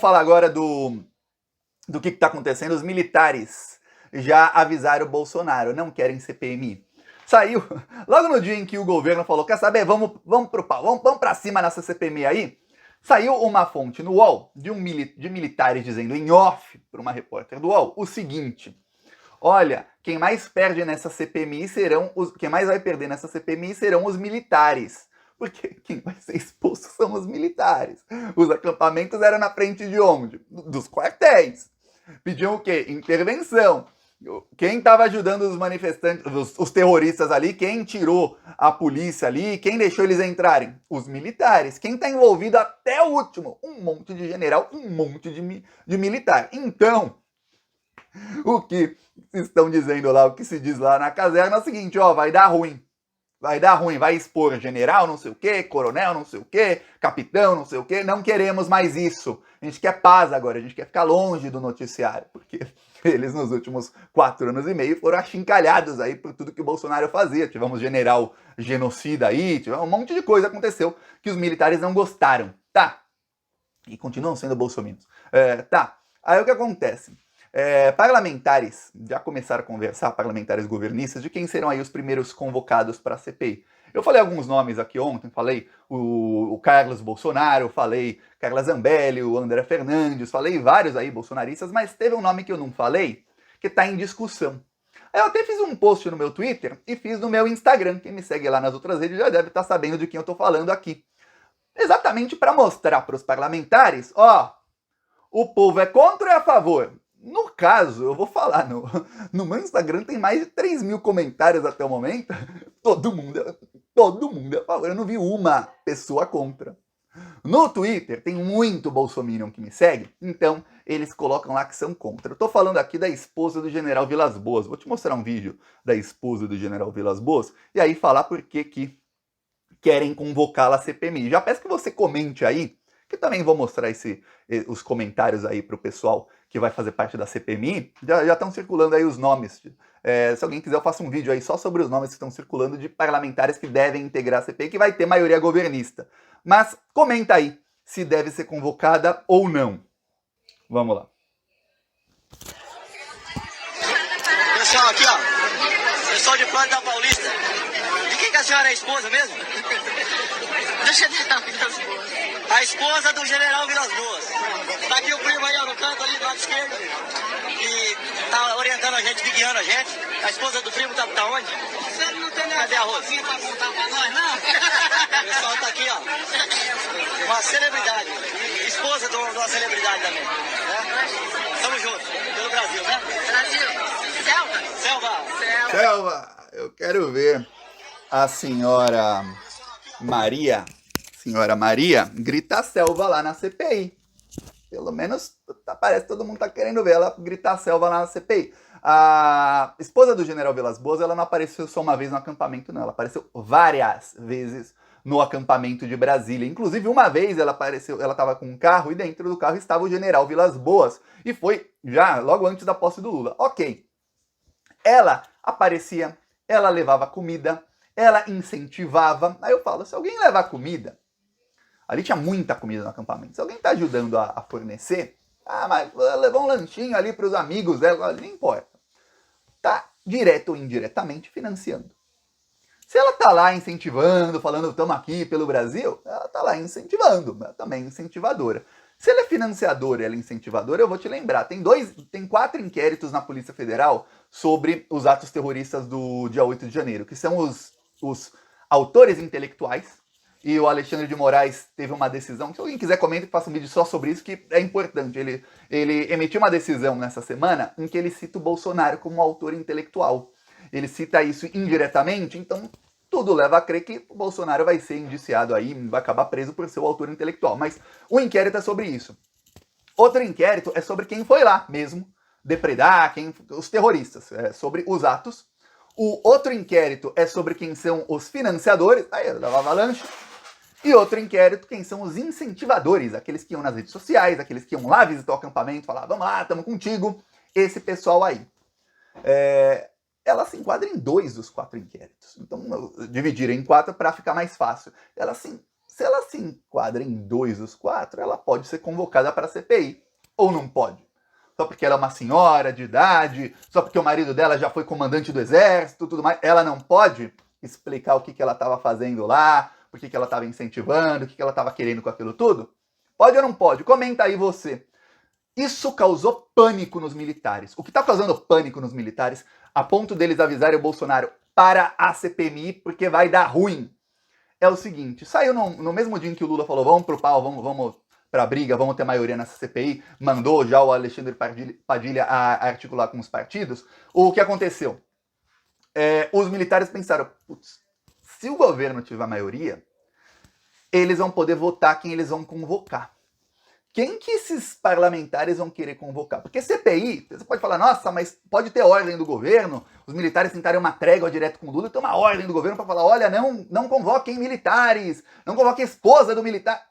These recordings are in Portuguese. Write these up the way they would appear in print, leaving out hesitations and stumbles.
vamos falar agora do que está acontecendo. Os militares já avisaram o Bolsonaro, não querem CPMI. Saiu, logo no dia em que o governo falou, quer saber, vamos pro pau, vamos pra cima nessa CPMI aí, saiu uma fonte no UOL de militares dizendo em off para uma repórter do UOL o seguinte: olha, quem mais perde nessa CPMI quem mais vai perder nessa CPMI serão os militares. Porque quem vai ser exposto são os militares. Os acampamentos eram na frente de onde? Dos quartéis. Pediam o quê? Intervenção. Quem estava ajudando os manifestantes, os terroristas ali, quem tirou a polícia ali, quem deixou eles entrarem? Os militares. Quem está envolvido até o último? Um monte de general, um monte de militar. Então, o que estão dizendo lá, o que se diz lá na caserna é o seguinte, ó, vai dar ruim. Vai dar ruim, vai expor general, não sei o quê, coronel, não sei o quê, capitão, não sei o quê. Não queremos mais isso. A gente quer paz agora, a gente quer ficar longe do noticiário. Porque eles, nos últimos 4 anos e meio, foram achincalhados aí por tudo que o Bolsonaro fazia. Tivemos general genocida aí, um monte de coisa aconteceu que os militares não gostaram. Tá. E continuam sendo bolsominions. Tá. Aí o que acontece? Parlamentares já começaram a conversar, parlamentares governistas, de quem serão aí os primeiros convocados para a CPI. Eu falei alguns nomes aqui ontem, falei o Carlos Bolsonaro, falei Carla Zambelli, o André Fernandes, falei vários aí bolsonaristas, mas teve um nome que eu não falei, que está em discussão. Eu até fiz um post no meu Twitter e fiz no meu Instagram. Quem me segue lá nas outras redes já deve estar sabendo de quem eu estou falando aqui. Exatamente para mostrar para os parlamentares, ó, o povo é contra ou é a favor? No caso, eu vou falar, no meu Instagram tem mais de 3 mil comentários até o momento. Todo mundo é a favor. Eu não vi uma pessoa contra. No Twitter tem muito bolsominion que me segue, então eles colocam lá que são contra. Eu tô falando aqui da esposa do general Vilas Boas. Vou te mostrar um vídeo da esposa do general Vilas Boas e aí falar por que querem convocá-la à CPMI. Já peço que você comente aí, que também vou mostrar os comentários aí pro pessoal que vai fazer parte da CPMI. Já estão circulando aí os nomes. Se alguém quiser, eu faço um vídeo aí só sobre os nomes que estão circulando de parlamentares que devem integrar a CPI, que vai ter maioria governista. Mas comenta aí se deve ser convocada ou não. Vamos lá. Pessoal, aqui ó, pessoal de Plano da Paulista. De quem que a senhora é esposa mesmo? Do general Vilas Boas. A esposa do general Vilas Boas. Tá aqui o primo aí ó, no canto ali do lado esquerdo. E tá orientando a gente, guiando a gente. A esposa do primo tá onde? Você não tem nada. Cadê a Rosa? Pra contar pra nós, não? O pessoal tá aqui, ó. Uma celebridade. Esposa de uma celebridade também. Né? Tamo juntos. Pelo Brasil, né? Brasil. Selva, eu quero ver a senhora Maria gritar selva lá na CPI. Pelo menos parece que todo mundo tá querendo ver ela gritar selva lá na CPI. A esposa do general Vilas Boas, ela não apareceu só uma vez no acampamento, não. Ela apareceu várias vezes no acampamento de Brasília. Inclusive, uma vez ela apareceu, ela estava com um carro e dentro do carro estava o general Vilas Boas. E foi já logo antes da posse do Lula. Ok. Ela aparecia, ela levava comida, ela incentivava. Aí eu falo, se alguém levar comida, ali tinha muita comida no acampamento, se alguém está ajudando a fornecer, mas levou um lanchinho ali para os amigos dela, não importa. Tá direto ou indiretamente financiando. Se ela tá lá incentivando, falando estamos aqui pelo Brasil, ela tá lá incentivando, ela também é incentivadora. Se ela é financiadora e ela é incentivadora, eu vou te lembrar, tem 4 inquéritos na Polícia Federal sobre os atos terroristas do dia 8 de janeiro, que são os autores intelectuais, e o Alexandre de Moraes teve uma decisão, se alguém quiser comenta, faça um vídeo só sobre isso, que é importante. Ele emitiu uma decisão nessa semana em que ele cita o Bolsonaro como autor intelectual. Ele cita isso indiretamente, então tudo leva a crer que o Bolsonaro vai ser indiciado aí, vai acabar preso por ser o autor intelectual. Mas o inquérito é sobre isso. Outro inquérito é sobre quem foi lá mesmo depredar, os terroristas, sobre os atos. O outro inquérito é sobre quem são os financiadores, aí da Avalanche. E outro inquérito, quem são os incentivadores, aqueles que iam nas redes sociais, aqueles que iam lá visitar o acampamento, falar, vamos lá, estamos contigo, esse pessoal aí. Ela se enquadra em 2 dos 4 inquéritos. Então, dividir em 4 para ficar mais fácil. Ela se se ela se enquadra em 2 dos 4, ela pode ser convocada para a CPI. Ou não pode? Só porque ela é uma senhora de idade, só porque o marido dela já foi comandante do exército, tudo mais, ela não pode explicar o que ela estava fazendo lá, por que ela estava incentivando, o que ela estava querendo com aquilo tudo? Pode ou não pode? Comenta aí você. Isso causou pânico nos militares. O que está causando pânico nos militares, a ponto deles avisarem o Bolsonaro para a CPMI, porque vai dar ruim, é o seguinte: saiu no mesmo dia em que o Lula falou, vamos pro pau, vamos pra briga, vamos ter maioria nessa CPI, mandou já o Alexandre Padilha a articular com os partidos. O que aconteceu? Os militares pensaram, putz, se o governo tiver maioria, eles vão poder votar quem eles vão convocar. Quem que esses parlamentares vão querer convocar? Porque CPI, você pode falar, nossa, mas pode ter ordem do governo, os militares tentarem uma trégua direto com o Lula e ter uma ordem do governo para falar, olha, não convoquem militares, não convoquem a esposa do militar.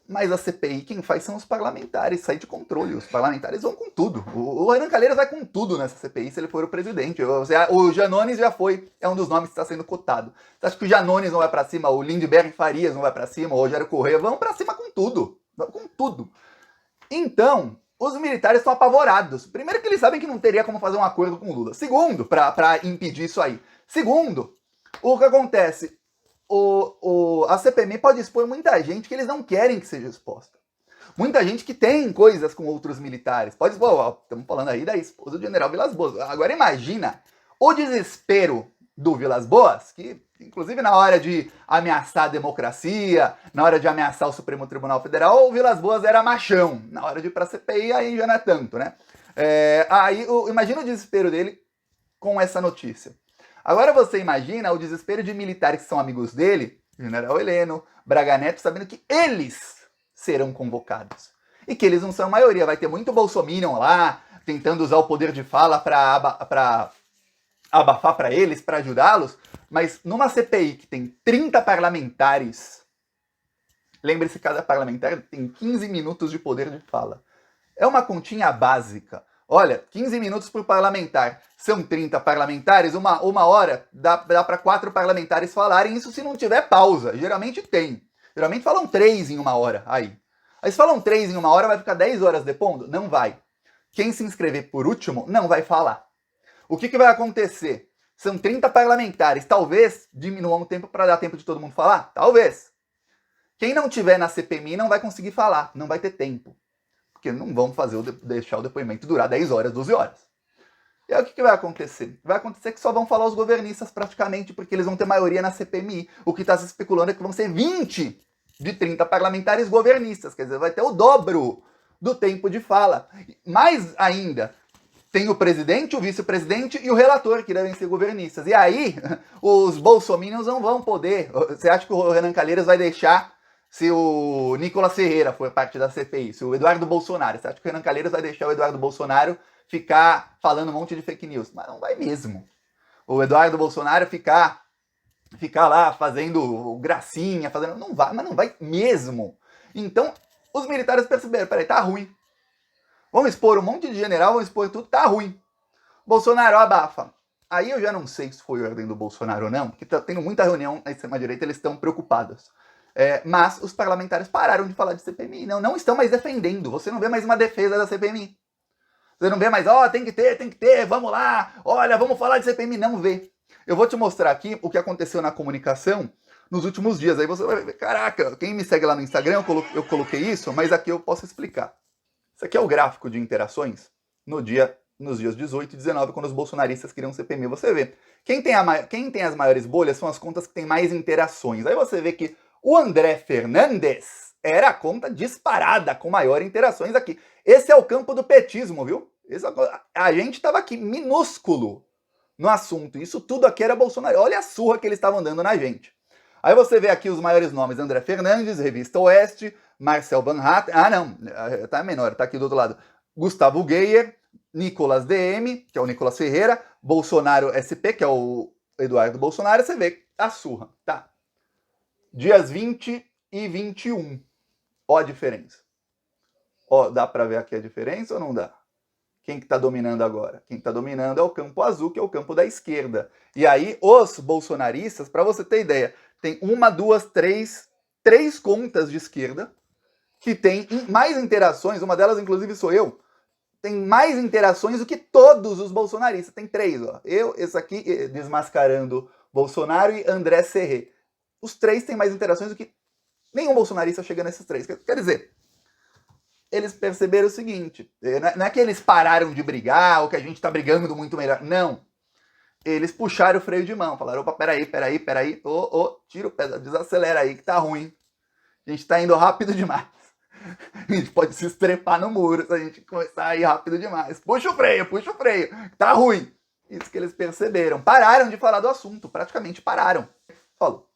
Mas a CPI, quem faz são os parlamentares, sai de controle, os parlamentares vão com tudo. O Renan Calheiros vai com tudo nessa CPI se ele for o presidente. O Janones já foi, é um dos nomes que está sendo cotado. Você acha que o Janones não vai para cima, o Lindbergh Farias não vai para cima, o Rogério Correia, vão para cima com tudo. Com tudo. Então, os militares estão apavorados. Primeiro que eles sabem que não teria como fazer um acordo com o Lula. Segundo, para impedir isso aí. Segundo, o que acontece? A CPMI pode expor muita gente que eles não querem que seja exposta. Muita gente que tem coisas com outros militares. Pode expor, estamos falando aí da esposa do general Vilas Boas. Agora imagina o desespero do Vilas Boas, que inclusive na hora de ameaçar a democracia, na hora de ameaçar o Supremo Tribunal Federal, o Vilas Boas era machão. Na hora de ir para a CPI, aí já não é tanto, né? Imagina o desespero dele com essa notícia. Agora você imagina o desespero de militares que são amigos dele, General Heleno, Braga Neto, sabendo que eles serão convocados. E que eles não são a maioria. Vai ter muito bolsominion lá, tentando usar o poder de fala para abafar para eles, para ajudá-los. Mas numa CPI que tem 30 parlamentares, lembre-se que cada parlamentar tem 15 minutos de poder de fala. É uma continha básica. Olha, 15 minutos por parlamentar. São 30 parlamentares, uma hora dá para 4 parlamentares falarem, isso se não tiver pausa. Geralmente tem. Geralmente falam 3 em 1 hora. Aí se falam 3 em 1 hora, vai ficar 10 horas depondo? Não vai. Quem se inscrever por último não vai falar. O que vai acontecer? São 30 parlamentares. Talvez diminuam o tempo para dar tempo de todo mundo falar? Talvez. Quem não tiver na CPMI não vai conseguir falar, não vai ter tempo. Porque não vão deixar o depoimento durar 10 horas, 12 horas. E aí o que vai acontecer? Vai acontecer que só vão falar os governistas praticamente, porque eles vão ter maioria na CPMI. O que está se especulando é que vão ser 20 de 30 parlamentares governistas. Quer dizer, vai ter o dobro do tempo de fala. Mais ainda, tem o presidente, o vice-presidente e o relator, que devem ser governistas. E aí, os bolsominions não vão poder. Você acha que o Renan Calheiros vai deixar, se o Nicolas Ferreira for parte da CPI, se o Eduardo Bolsonaro, você acha que o Renan Calheiros vai deixar o Eduardo Bolsonaro ficar falando um monte de fake news? Mas não vai mesmo. O Eduardo Bolsonaro ficar lá fazendo gracinha, não vai, mas não vai mesmo. Então, os militares perceberam, peraí, tá ruim. Vamos expor um monte de general, vamos expor tudo, tá ruim. Bolsonaro abafa. Aí eu já não sei se foi ordem do Bolsonaro ou não, porque tá tendo muita reunião na extrema-direita, eles estão preocupados. Mas os parlamentares pararam de falar de CPMI, não estão mais defendendo. Você não vê mais uma defesa da CPMI. Você não vê mais, tem que ter, vamos lá, olha, vamos falar de CPMI, não vê. Eu vou te mostrar aqui o que aconteceu na comunicação nos últimos dias. Aí você vai ver, caraca, quem me segue lá no Instagram, eu coloquei isso, mas aqui eu posso explicar. Isso aqui é o gráfico de interações nos dias 18 e 19, quando os bolsonaristas queriam CPMI. Você vê, quem tem as maiores bolhas são as contas que têm mais interações. Aí você vê que o André Fernandes era a conta disparada com maior interações aqui. Esse é o campo do petismo, viu? A gente estava aqui minúsculo no assunto. Isso tudo aqui era Bolsonaro. Olha a surra que eles estavam dando na gente. Aí você vê aqui os maiores nomes: André Fernandes, Revista Oeste, Marcel Van Hatten. Não, tá menor, tá aqui do outro lado. Gustavo Geyer, Nicolas DM, que é o Nicolas Ferreira, Bolsonaro SP, que é o Eduardo Bolsonaro. Você vê a surra, tá? Dias 20 e 21. Ó a diferença. Ó, dá pra ver aqui a diferença ou não dá? Quem que tá dominando agora? Quem tá dominando é o campo azul, que é o campo da esquerda. E aí, os bolsonaristas, para você ter ideia, tem uma, duas, três contas de esquerda que tem mais interações, uma delas inclusive sou eu, tem mais interações do que todos os bolsonaristas. Tem 3, ó. Eu, esse aqui, desmascarando Bolsonaro, e André Serré. Os 3 têm mais interações do que nenhum bolsonarista chega nesses 3. Quer dizer, eles perceberam o seguinte, não é que eles pararam de brigar, ou que a gente tá brigando muito melhor, não. Eles puxaram o freio de mão, falaram, opa, peraí, tira o pé, desacelera aí que tá ruim. A gente tá indo rápido demais. A gente pode se estrepar no muro se a gente começar a ir rápido demais. Puxa o freio, tá ruim. Isso que eles perceberam. Pararam de falar do assunto, praticamente pararam. Falou.